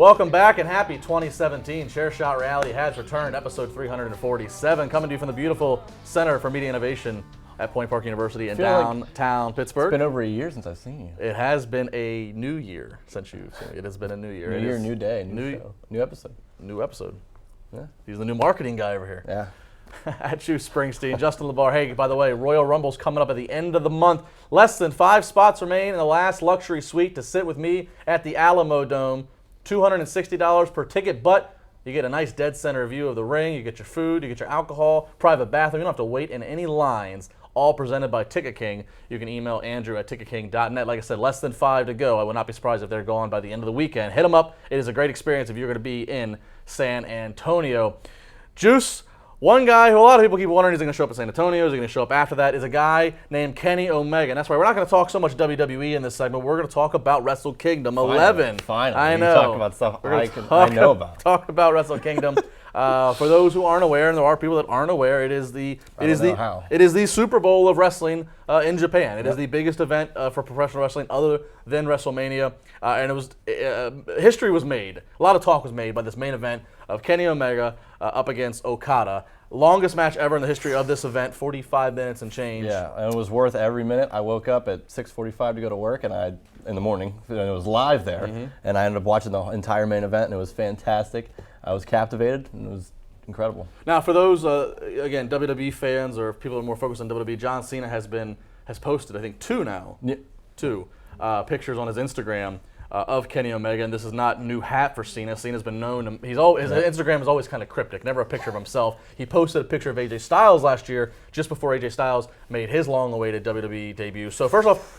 Welcome back and happy 2017. Chair Shot Reality has returned, episode 347, coming to you from the beautiful Center for Media Innovation at Point Park University in downtown Pittsburgh. It's been over a year since I've seen you. It has been a new year since you've seen me. It has been a new year. New year, new day, new show, new episode. New episode. Yeah. He's the new marketing guy over here. Yeah. At you, Springsteen. Justin LeBar. Hey, by the way, Royal Rumble's coming up at the end of the month. Less than 5 spots remain in the last luxury suite to sit with me at the Alamo Dome. $260 per ticket, but you get a nice dead center view of the ring. You get your food, you get your alcohol, private bathroom. You don't have to wait in any lines. All presented by Ticket King. You can email Andrew at ticketking.net. Like I said, less than 5 to go. I would not be surprised if they're gone by the end of the weekend. Hit them up. It is a great experience if you're going to be in San Antonio. Juice, one guy who a lot of people keep wondering is he going to show up at San Antonio, is he going to show up after that, is a guy named Kenny Omega. And that's why we're not going to talk so much WWE in this segment. We're going to talk about WrestleKingdom 11. Finally. I know. You talk about stuff I know about. Talk about WrestleKingdom. For those who aren't aware, and there are people that aren't aware, it is the Super Bowl of wrestling in Japan. It is the biggest event for professional wrestling other than WrestleMania, and it was history was made. A lot of talk was made by this main event of Kenny Omega up against Okada. Longest match ever in the history of this event, 45 minutes and change. Yeah, and it was worth every minute. I woke up at 6:45 to go to work, and in the morning, and it was live there, and I ended up watching the entire main event, and it was fantastic. I was captivated, and it was incredible. Now, for those again WWE fans or people that are more focused on WWE, John Cena has posted, I think, two pictures on his Instagram of Kenny Omega, and this is not new hat for Cena. Cena's been known his Instagram is always kind of cryptic, never a picture of himself. He posted a picture of AJ Styles last year, just before AJ Styles made his long-awaited WWE debut. So first off,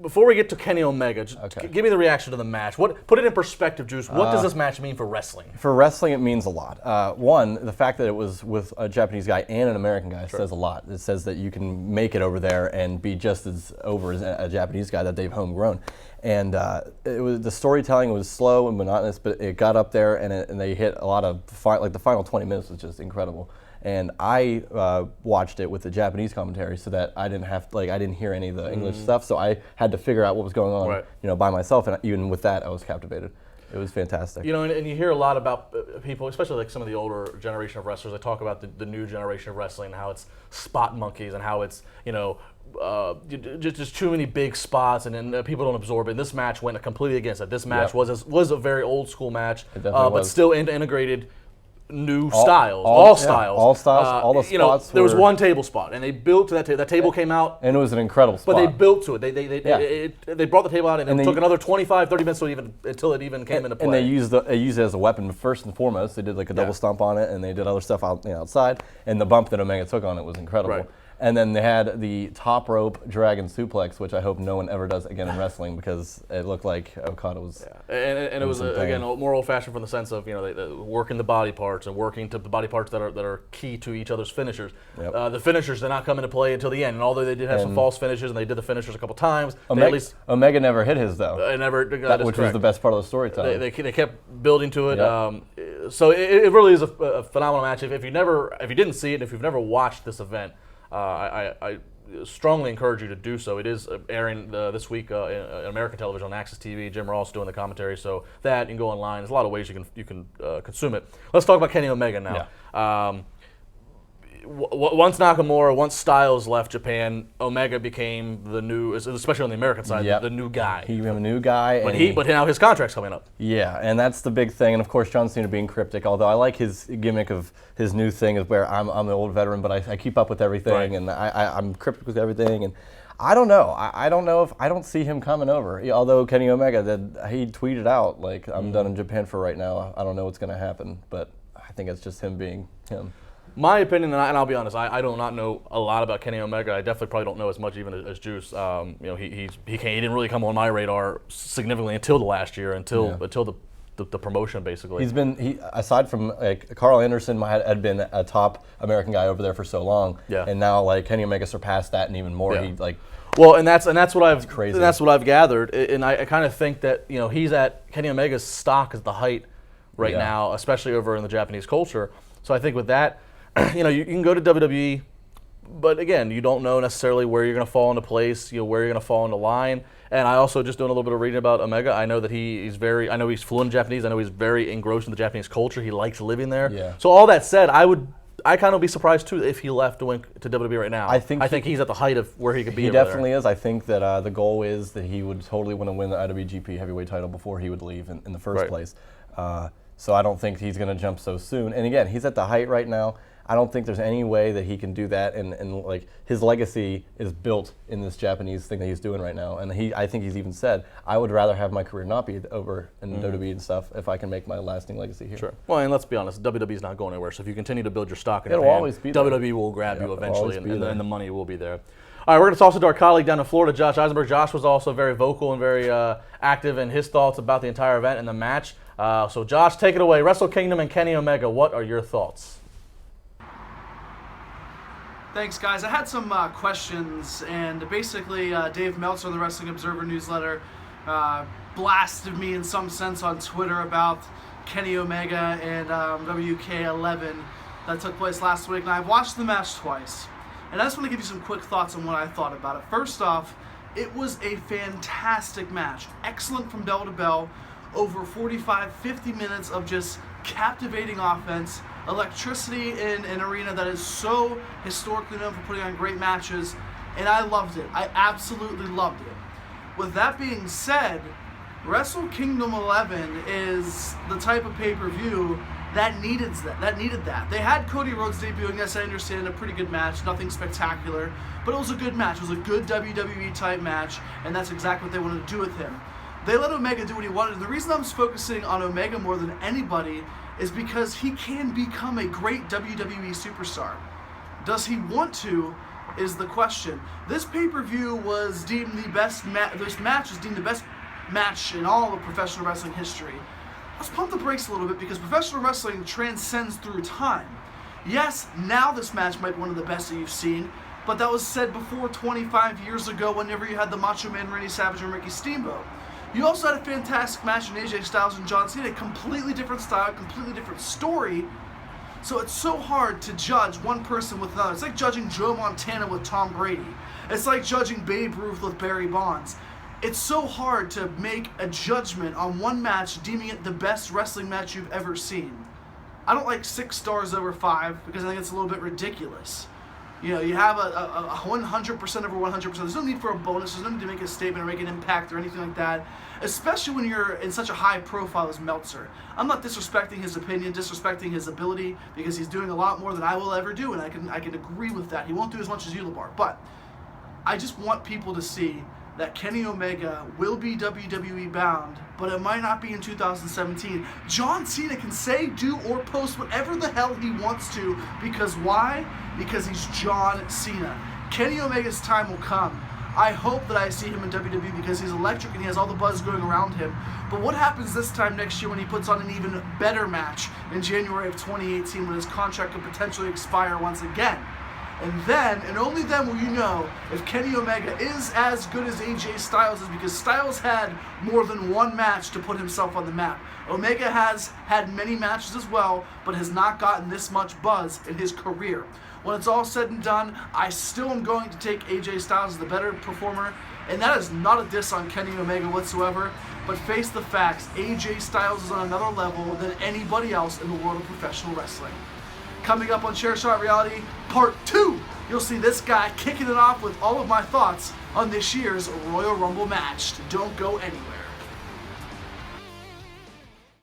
before we get to Kenny Omega, give me the reaction to the match. Put it in perspective, Juice. What does this match mean for wrestling? For wrestling, it means a lot. One, the fact that it was with a Japanese guy and an American guy says a lot. It says that you can make it over there and be just as over as a Japanese guy that they've homegrown. And the storytelling was slow and monotonous, but it got up there, and they hit a lot of the final 20 minutes was just incredible. And I watched it with the Japanese commentary, so that I didn't hear any of the English stuff, so I had to figure out what was going on, by myself. And even with that, I was captivated. It was fantastic. And you hear a lot about people, especially like some of the older generation of wrestlers. They talk about the new generation of wrestling, how it's spot monkeys and how it's just too many big spots, and then people don't absorb it. And this match went completely against it. This match was a very old school match, but still integrated new styles, all styles, all the spots. There was one table spot, and they built to that table. That table came out, and it was an incredible spot. But they built to it. They brought the table out, and it took another 25, 30 minutes until it even came into play. And they used it as a weapon first and foremost. They did like a double stomp on it, and they did other stuff outside. And the bump that Omega took on it was incredible. Right. And then they had the top rope dragon suplex, which I hope no one ever does again in wrestling, because it looked like Okada was. Yeah. And it was again more old-fashioned from the sense of working the body parts and working to the body parts that are key to each other's finishers. Yep. The finishers did not come into play until the end, and although they did have some false finishes and they did the finishers a couple times, Omega never hit his though. Which was the best part of the storytelling. They kept building to it. Yep. So it really is a phenomenal match. If you didn't see it, and if you've never watched this event. I strongly encourage you to do so. It is airing this week in American television on Access TV. Jim Ross doing the commentary, so that you can go online. There's a lot of ways you can consume it. Let's talk about Kenny Omega now. Yeah. Once Nakamura, once Styles left Japan, Omega became the new, especially on the American side, the new guy. He became a new guy. But now his contract's coming up. Yeah, and that's the big thing. And of course, John Cena being cryptic, although I like his gimmick of his new thing of where I'm the old veteran, but I keep up with everything, and I'm cryptic with everything. And I don't know. I don't know if I don't see him coming over. Although Kenny Omega he tweeted out like, I'm done in Japan for right now. I don't know what's going to happen, but I think it's just him being him. My opinion, and I'll be honest, I do not know a lot about Kenny Omega. I definitely probably don't know as much even as Juice. He didn't really come on my radar significantly until the last year, until the promotion basically. Aside from Carl Anderson had been a top American guy over there for so long, and now Kenny Omega surpassed that and even more. Yeah. And that's what I've gathered, and I kind of think that Kenny Omega's stock is the height right now, especially over in the Japanese culture. So I think with that. You can go to WWE, but again, you don't know necessarily where you're going to fall into place, where you're going to fall into line. And I also just doing a little bit of reading about Omega. I know that I know he's fluent in Japanese. I know he's very engrossed in the Japanese culture. He likes living there. Yeah. So all that said, I kind of be surprised too if he left to WWE right now. I think he's at the height of where he could be. He definitely is. I think that the goal is that he would totally want to win the IWGP Heavyweight title before he would leave in the first place. So I don't think he's going to jump so soon. And again, he's at the height right now. I don't think there's any way that he can do that, and like his legacy is built in this Japanese thing that he's doing right now. And I think he's even said, I would rather have my career not be over in WWE and stuff if I can make my lasting legacy here. Sure. Well, and let's be honest, WWE's not going anywhere. So if you continue to build your stock in It'll Japan, always be there. WWE will grab you eventually, and the money will be there. All right, we're going to toss it to our colleague down in Florida, Josh Eisenberg. Josh was also very vocal and very active in his thoughts about the entire event and the match. So Josh, take it away. Wrestle Kingdom and Kenny Omega, what are your thoughts? Thanks, guys. I had some questions, and basically Dave Meltzer on the Wrestling Observer newsletter blasted me in some sense on Twitter about Kenny Omega and WK11 that took place last week. And I've watched the match twice, and I just want to give you some quick thoughts on what I thought about it. First off, it was a fantastic match. Excellent from bell to bell. Over 45, 50 minutes of just captivating offense, electricity in an arena that is so historically known for putting on great matches, and I loved it. I absolutely loved it. With that being said, Wrestle Kingdom 11 is the type of pay-per-view that needed that. They had Cody Rhodes debuting, yes, I understand, a pretty good match, nothing spectacular, but it was a good match. It was a good WWE type match, and that's exactly what they wanted to do with him. They let Omega do what he wanted, and the reason I'm focusing on Omega more than anybody is because he can become a great WWE superstar. Does he want to, is the question. This pay-per-view was deemed the best this match was deemed the best match in all of professional wrestling history. Let's pump the brakes a little bit, because professional wrestling transcends through time. Yes, now this match might be one of the best that you've seen, but that was said before 25 years ago whenever you had the Macho Man Randy Savage and Ricky Steamboat. You also had a fantastic match in AJ Styles and John Cena, completely different style, completely different story. So it's so hard to judge one person with another. It's like judging Joe Montana with Tom Brady. It's like judging Babe Ruth with Barry Bonds. It's so hard to make a judgment on one match, deeming it the best wrestling match you've ever seen. I don't like 6 stars over 5 because I think it's a little bit ridiculous. You know, you have a 100% over 100%. There's no need for a bonus. There's no need to make a statement or make an impact or anything like that, especially when you're in such a high profile as Meltzer. I'm not disrespecting his opinion, disrespecting his ability, because he's doing a lot more than I will ever do, and I can agree with that. He won't do as much as you, LeBar, but I just want people to see that Kenny Omega will be WWE bound, but it might not be in 2017. John Cena can say, do, or post whatever the hell he wants to, because why? Because he's John Cena. Kenny Omega's time will come. I hope that I see him in WWE because he's electric and he has all the buzz going around him. But what happens this time next year when he puts on an even better match in January of 2018 when his contract could potentially expire once again? And then, and only then, will you know if Kenny Omega is as good as AJ Styles is, because Styles had more than one match to put himself on the map. Omega has had many matches as well, but has not gotten this much buzz in his career. When it's all said and done, I still am going to take AJ Styles as the better performer, and that is not a diss on Kenny Omega whatsoever, but face the facts, AJ Styles is on another level than anybody else in the world of professional wrestling. Coming up on Chair Shot Reality Part 2, you'll see this guy kicking it off with all of my thoughts on this year's Royal Rumble match. Don't go anywhere.